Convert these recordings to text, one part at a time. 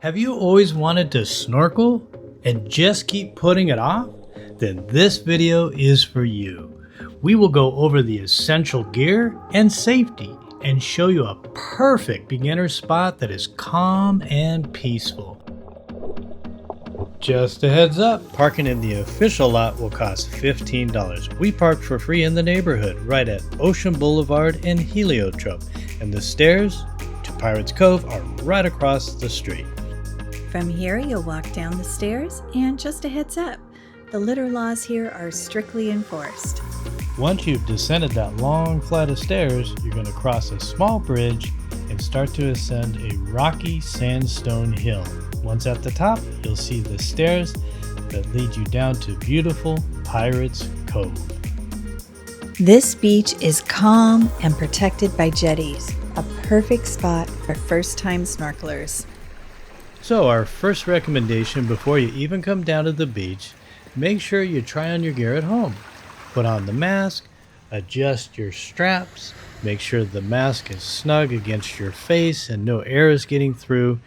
Have you always wanted to snorkel and just keep putting it off? Then this video is for you. We will go over the essential gear and safety and show you a perfect beginner spot that is calm and peaceful. Just a heads up, parking in the official lot will cost $15. We park for free in the neighborhood right at Ocean Boulevard and Heliotrope, and the stairs to Pirates Cove are right across the street. From here, you'll walk down the stairs, and just a heads up, the litter laws here are strictly enforced. Once you've descended that long flight of stairs, you're going to cross a small bridge and start to ascend a rocky sandstone hill. Once at the top, you'll see the stairs that lead you down to beautiful Pirates Cove. This beach is calm and protected by jetties, a perfect spot for first-time snorkelers. So our first recommendation before you even come down to the beach, make sure you try on your gear at home. Put on the mask, adjust your straps, make sure the mask is snug against your face and no air is getting through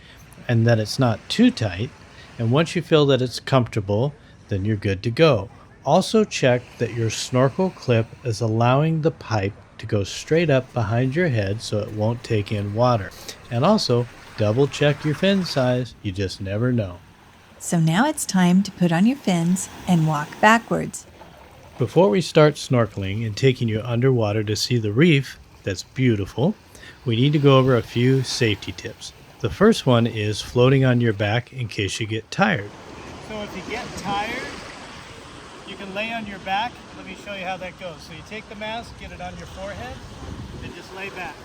and that it's not too tight. And once you feel that it's comfortable, then you're good to go. Also check that your snorkel clip is allowing the pipe to go straight up behind your head so it won't take in water. And also, double check your fin size, you just never know. So now it's time to put on your fins and walk backwards. Before we start snorkeling and taking you underwater to see the reef that's beautiful, we need to go over a few safety tips. The first one is floating on your back in case you get tired. So if you get tired, you can lay on your back. Let me show you how that goes. So you take the mask, get it on your forehead, and just lay back.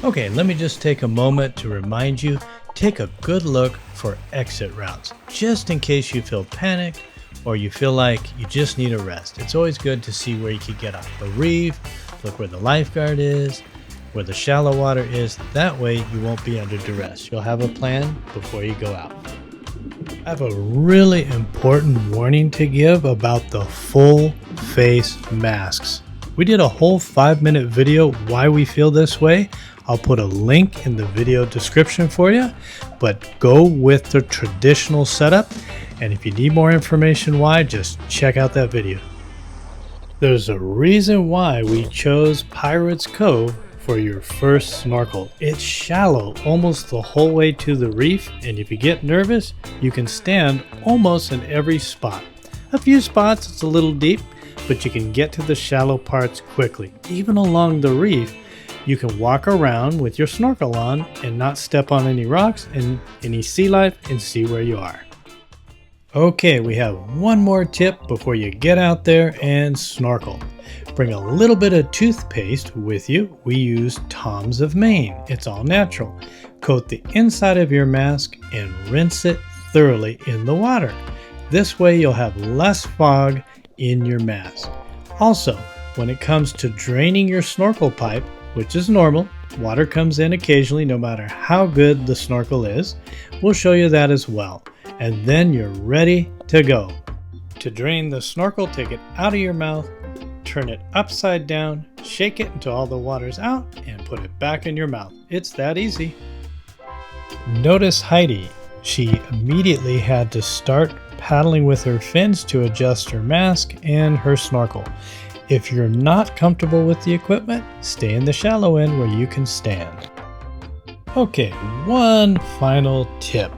Okay, let me just take a moment to remind you, take a good look for exit routes, just in case you feel panicked or you feel like you just need a rest. It's always good to see where you can get off the reef, look where the lifeguard is, where the shallow water is. That way you won't be under duress. You'll have a plan before you go out. I have a really important warning to give about the full face masks. We did a whole 5-minute video why we feel this way. I'll put a link in the video description for you, but go with the traditional setup. And if you need more information why, just check out that video. There's a reason why we chose Pirates Cove for your first snorkel. It's shallow almost the whole way to the reef, and if you get nervous, you can stand almost in every spot. A few spots it's a little deep, but you can get to the shallow parts quickly. Even along the reef, you can walk around with your snorkel on and not step on any rocks and any sea life and see where you are. Okay, we have one more tip before you get out there and snorkel. Bring a little bit of toothpaste with you. We use Tom's of Maine. It's all natural. Coat the inside of your mask and rinse it thoroughly in the water. This way you'll have less fog in your mask. Also, when it comes to draining your snorkel pipe, which is normal, water comes in occasionally no matter how good the snorkel is. We'll show you that as well. And then you're ready to go. To drain the snorkel, take it out of your mouth, turn it upside down, shake it until all the water's out, and put it back in your mouth. It's that easy. Notice Heidi. She immediately had to start paddling with her fins to adjust her mask and her snorkel. If you're not comfortable with the equipment, stay in the shallow end where you can stand. Okay, one final tip.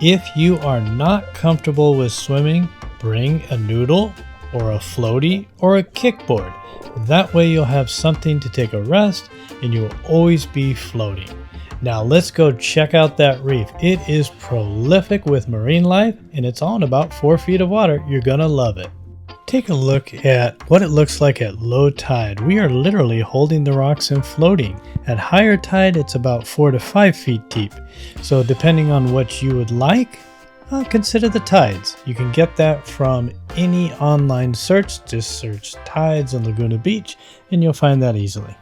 If you are not comfortable with swimming, bring a noodle or a floaty or a kickboard. That way you'll have something to take a rest and you will always be floating. Now let's go check out that reef. It is prolific with marine life and it's all in about 4 feet of water. You're gonna love it. Take a look at what it looks like at low tide. We are literally holding the rocks and floating. At higher tide, it's about 4 to 5 feet deep. So depending on what you would like, consider the tides. You can get that from any online search. Just search tides on Laguna Beach and you'll find that easily.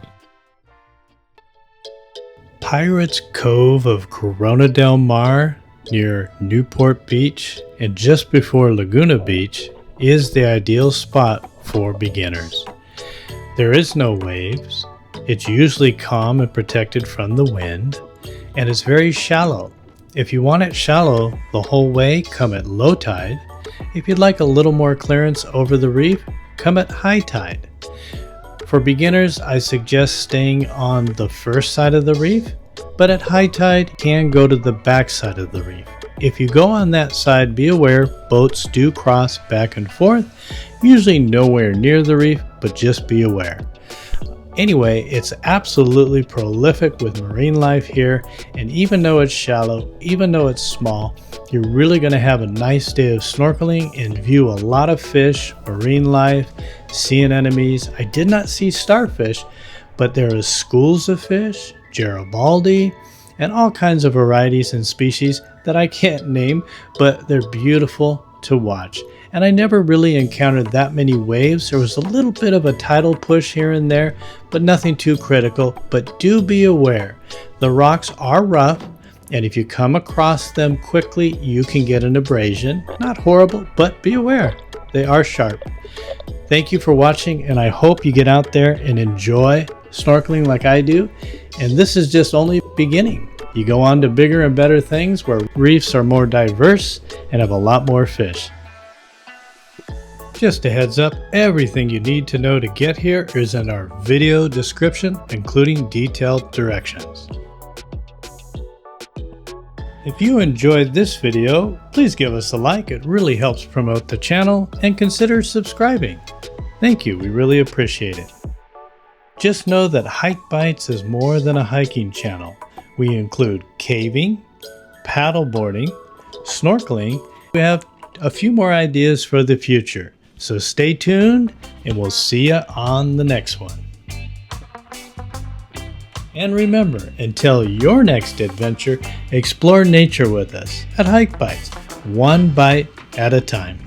Pirates Cove of Corona del Mar near Newport Beach and just before Laguna Beach is the ideal spot for beginners. There is no waves, it's usually calm and protected from the wind, and it's very shallow. If you want it shallow the whole way, come at low tide. If you'd like a little more clearance over the reef, come at high tide. For beginners, I suggest staying on the first side of the reef, but at high tide, you can go to the back side of the reef. If you go on that side, be aware boats do cross back and forth, usually nowhere near the reef, but just be aware. Anyway, it's absolutely prolific with marine life here, and even though it's shallow, even though it's small, you're really going to have a nice day of snorkeling and view a lot of fish, marine life, sea anemones. I did not see starfish, but there are schools of fish, Garibaldi, and all kinds of varieties and species that I can't name, but they're beautiful to watch. And I never really encountered that many waves. There was a little bit of a tidal push here and there, but nothing too critical. But do be aware, the rocks are rough, and if you come across them quickly, you can get an abrasion. Not horrible, but be aware, they are sharp. Thank you for watching, and I hope you get out there and enjoy snorkeling like I do. And this is just only beginning. You go on to bigger and better things where reefs are more diverse and have a lot more fish. Just a heads up, everything you need to know to get here is in our video description, including detailed directions. If you enjoyed this video, please give us a like. It really helps promote the channel, and consider subscribing. Thank you, we really appreciate it. Just know that Hikebytes is more than a hiking channel. We include caving, paddleboarding, snorkeling. We have a few more ideas for the future. So stay tuned, and we'll see you on the next one. And remember, until your next adventure, explore nature with us at Hikebytes, one bite at a time.